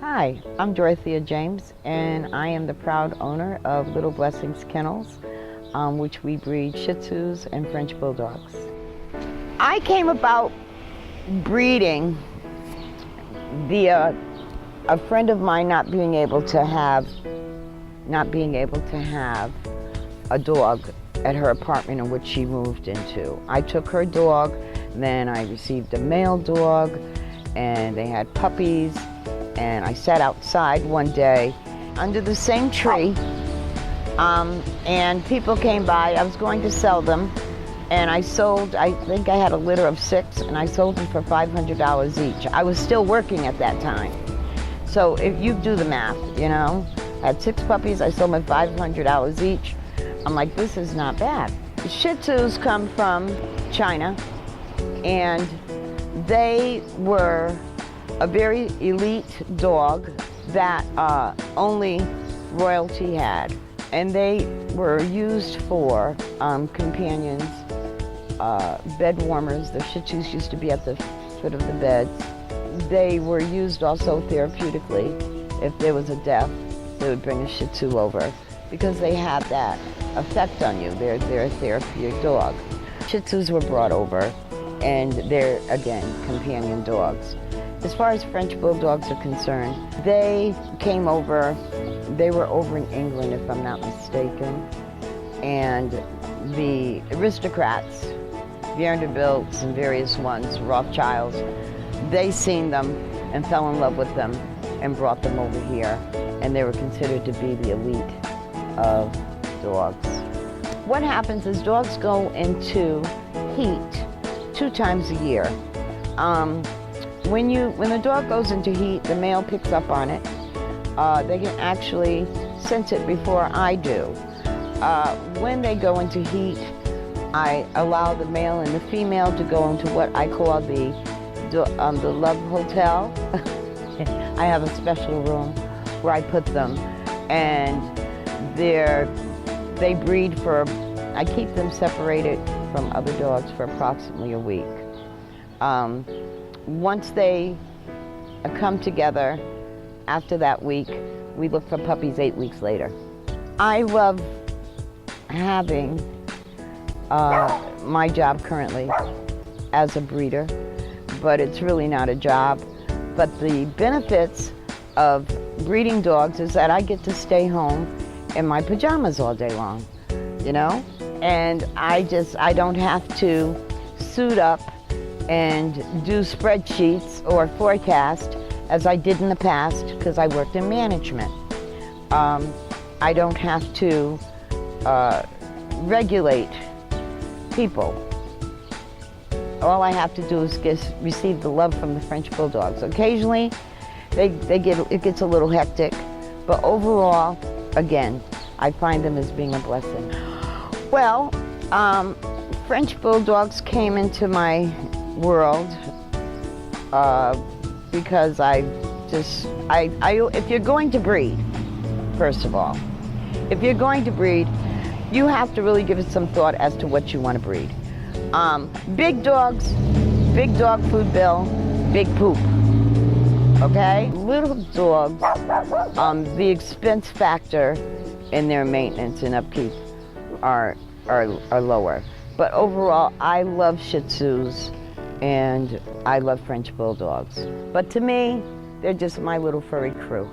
Hi, I'm Dorthea James, and I am the proud owner of Little Blessings Kennels, which we breed Shih Tzus and French Bulldogs. I came about breeding via a friend of mine not being able to have a dog at her apartment in which she moved into. I took her dog, then I received a male dog, and they had puppies. And I sat outside one day under the same tree, and people came by. I was going to sell them, and I think I had a litter of 6, and I sold them for $500 each. I was still working at that time. So if you do the math, you know, I had 6 puppies, I sold them at $500 each. I'm like, this is not bad. Shih Tzus come from China, and they were a very elite dog that only royalty had. And they were used for companions, bed warmers. The Shih Tzus used to be at the foot of the beds. They were used also therapeutically. If there was a death, they would bring a Shih Tzu over because they had that effect on you. They're a therapeutic dog. Shih Tzus were brought over, and they're, again, companion dogs. As far as French Bulldogs are concerned, they came over, they were over in England if I'm not mistaken, and the aristocrats, Vanderbilts and various ones, Rothschilds, they seen them and fell in love with them and brought them over here, and they were considered to be the elite of dogs. What happens is dogs go into heat 2 times a year. When the dog goes into heat, the male picks up on it. They can actually sense it before I do. When they go into heat, I allow the male and the female to go into what I call the love hotel. I have a special room where I put them, and they breed for, I keep them separated from other dogs for approximately a week. Once they come together, after that week, we look for puppies 8 weeks later. I love having my job currently as a breeder, but it's really not a job. But the benefits of breeding dogs is that I get to stay home in my pajamas all day long, you know? And I don't have to suit up and do spreadsheets or forecast as I did in the past because I worked in management. I don't have to regulate people. All I have to do is receive the love from the French Bulldogs. Occasionally, it gets a little hectic, but overall, again, I find them as being a blessing. Well, French Bulldogs came into my world because if you're going to breed, first of all, if you're going to breed, you have to really give it some thought as to what you want to breed. Big dogs, big dog food bill, big poop, okay? Little dogs, the expense factor in their maintenance and upkeep are lower. But overall, I love Shih Tzus and I love French Bulldogs. But to me, they're just my little furry crew.